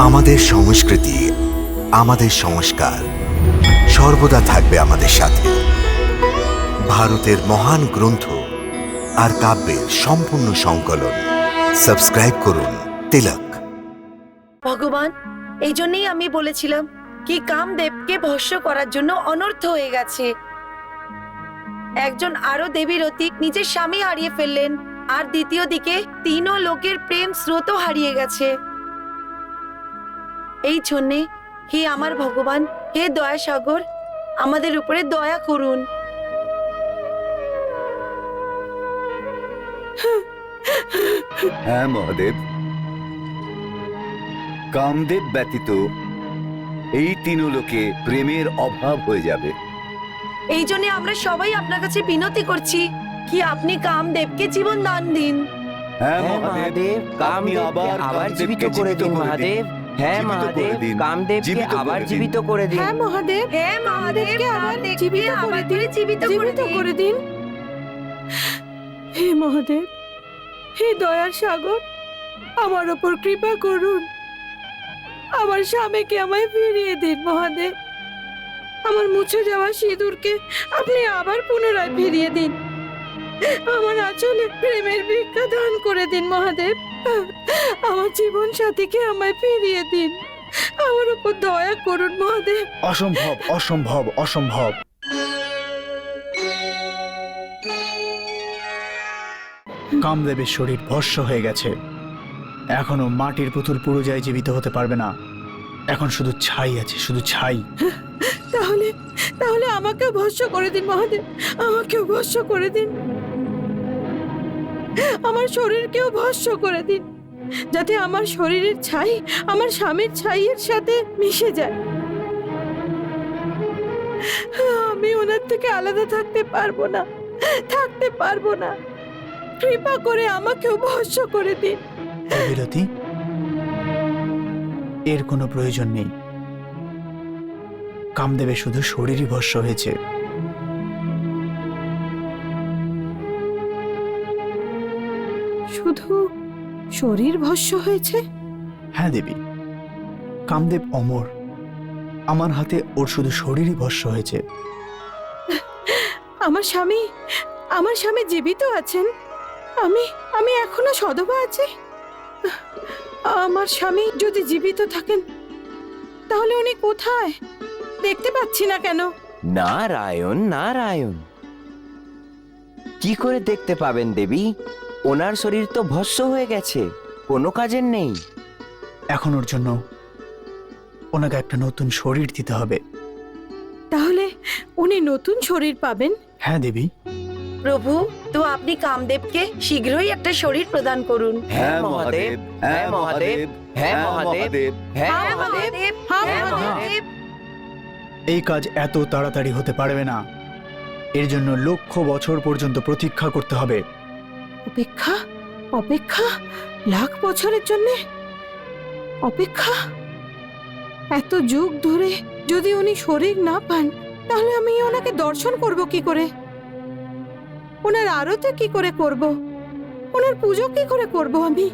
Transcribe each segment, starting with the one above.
আমাদের সংস্কৃতি, আমাদের সংস্কার সর্বদা থাকবে আমাদের সাথে। ভারতের মহান গ্রন্থ আর কাব্যের সম্পূর্ণ সংকলন। সাবস্ক্রাইব করুন তিলক। ভগবান, এই জন্যই আমি বলেছিলাম কি কামদেবকে ভস্ম করার জন্য অনর্থ হয়ে গেছে। একজন আরো দেবীর অতীক নিজের স্বামী হারিয়ে ফেললেন, আর দ্বিতীয় দিকে তিনও লোকের প্রেম স্রোতও হারিয়ে গেছে। এই জন্যে হে আমার ভগবান, হে দয়াসাগর, আমাদের উপরে দয়া করুন। হ্যাঁ মহাদেব, কামদেব ব্যতীত এই তিন লোকে প্রেমের অভাব হয়ে যাবে। এই জন্য আমরা সবাই আপনার কাছে বিনতি করছি কি আপনি কামদেবকে জীবন দান দিন। হ্যাঁ হ্যাঁ মহাদেব, মহাদেব, আপনি কামদেবকে আবার জীবিত করে দিন মহাদেব। হ্যাঁ জীবিত করে মহাদেব, দিন, কামদেবকে জীবিত আবার করে দিন। জীবিত করে দিন। হ্যাঁ মহাদেব, হ্যাঁ মহাদেবকে আবার জীবিত করে দিন। হে মহাদেব, হে দয়ার সাগর, আমার ওপর কৃপা করুন। আমার স্বামীকে আমায় ফিরিয়ে দিন মহাদেব। আমার মুছে যাওয়া সিঁদুরকে আপনি আবার পুনরায় ফিরিয়ে দিন। আমার আঁচলে প্রেমের ভিক্ষা দান করে দিন মহাদেব। আমার জীবন সাথীকে আমায় ফিরিয়ে দিন। আমার উপর দয়া করুন মহাদেব। অসম্ভব, অসম্ভব, অসম্ভব। কামদেবের শরীর ভস্ম হয়ে গেছে। এখনো মাটির পুতুল পুরোজায় জীবিত হতে পারবে না। এখন শুধু ছাই আছে, শুধু ছাই। তাহলে তাহলে আমাকেও ভস্ম করে দিন মহাদেব, আমাকেও ভস্ম করে দিন। আমার শরীরকেও ভস্ম করে দিন, যাতে আমার শরীরের ছাই আমার স্বামীর ছাইয়ের সাথে মিশে যায়। আমি ওনার থেকে আলাদা থাকতে পারবো না, থাকতে পারবো না। কৃপা করে আমাকেও ভস্ম করে দিন। বিরতি, এর কোনো প্রয়োজন নেই। কামদেবের শুধু শরীরই ভস্ম হয়েছে। শুধু শরীর ভস্ম হয়েছে? হ্যাঁ দেবী, কামদেব অমর। আমার হাতে ওর শুধু শরীরই ভস্ম হয়েছে। আমার স্বামী, আমার স্বামী জীবিত আছেন? আমি আমি এখনো সধবা আছি? আমার স্বামী যদি জীবিত থাকেন তাহলে উনি কোথায়? দেখতে পাচ্ছি না কেন? নারায়ণ নারায়ণ, কি করে দেখতে পাবেন দেবী? ওনার শরীর তো ভস্ম হয়ে গেছে, কোনো কাজের নেই। এখন ওর জন্য ওনাকে একটা নতুন শরীর দিতে হবে। তাহলে উনি নতুন শরীর পাবেন? হ্যাঁ দেবী। প্রভু, তো আপনি কামদেবকে শীঘ্রই একটা শরীর প্রদান করুন। হ্যাঁ মহাদেব, হ্যাঁ মহাদেব, হ্যাঁ মহাদেব, হ্যাঁ হ্যাঁ মহাদেব, মহাদেব, হ্যাঁ হ্যাঁ মহাদেব। মহাদেব। এই কাজ এত তাড়াতাড়ি হতে পারবে না। এর জন্য লক্ষ বছর পর্যন্ত প্রতীক্ষা করতে হবে। অপেক্ষা, অপেক্ষা, লাখ বছরের জন্য অপেক্ষা? এত যুগ ধরে যদি উনি শরীর না পান তাহলে আমি ওনাকে দর্শন করব কি করে? ওনার আরতি কি করে করব? ওনার পুজো কি করে করব আমি?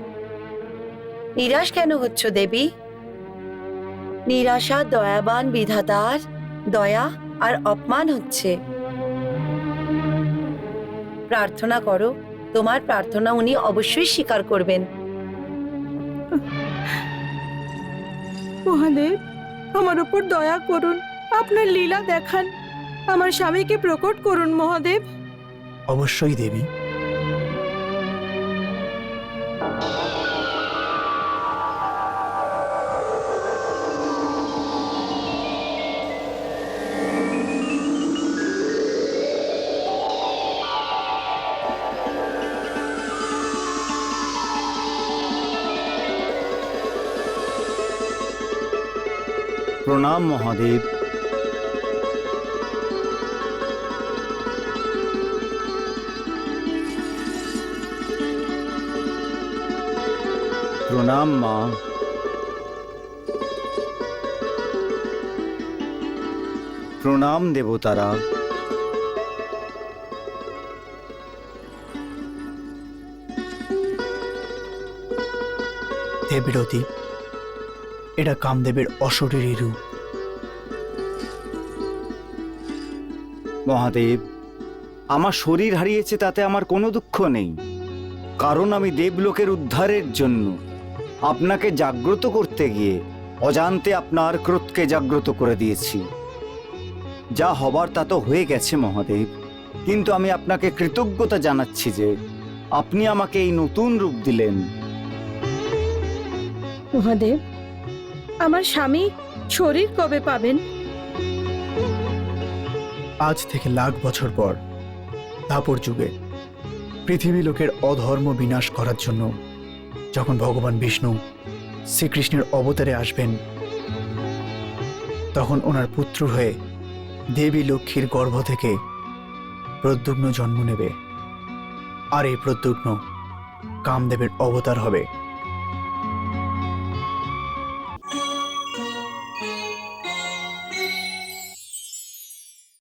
নিরাশ কেন হচ্ছ দেবী? নিরাশা দয়াবান বিধাতার দয়া আর অপমান হচ্ছে। প্রার্থনা করো, তোমার প্রার্থনা উনি অবশ্যই স্বীকার করবেন। মহাদেব, আমার উপর দয়া করুন, আপনার লীলা দেখান, আমার স্বামীকে প্রকট করুন মহাদেব। অবশ্যই দেবী। প্রণাম মহাদেব। প্রণাম মা। প্রণাম দেবতারা। দেববিরতি, এটা কামদেবের অশরীরী রূপ। মহাদেব, আমার শরীর হারিয়েছে তাতে আমার কোনো দুঃখ নেই, কারণ আমি দেবলোকের উদ্ধারের জন্য আপনাকে জাগ্রত করতে গিয়ে অজান্তে আপনার ক্রোধকে জাগ্রত করে দিয়েছি। যা হবার তা তো হয়ে গেছে মহাদেব, কিন্তু আমি আপনাকে কৃতজ্ঞতা জানাচ্ছি যে আপনি আমাকে এই নতুন রূপ দিলেন। মহাদেব, আমার স্বামী শরীর কবে পাবেন? আজ থেকে লাখ বছর পর দ্বাপর যুগে পৃথিবী লোকের অধর্ম বিনাশ করার জন্য যখন ভগবান বিষ্ণু শ্রীকৃষ্ণের অবতারে আসবেন, তখন ওনার পুত্র হয়ে দেবী লক্ষ্মীর গর্ভ থেকে প্রদ্যুম্ন জন্ম নেবে। আর এই প্রদ্যুম্ন কামদেবের অবতার হবে।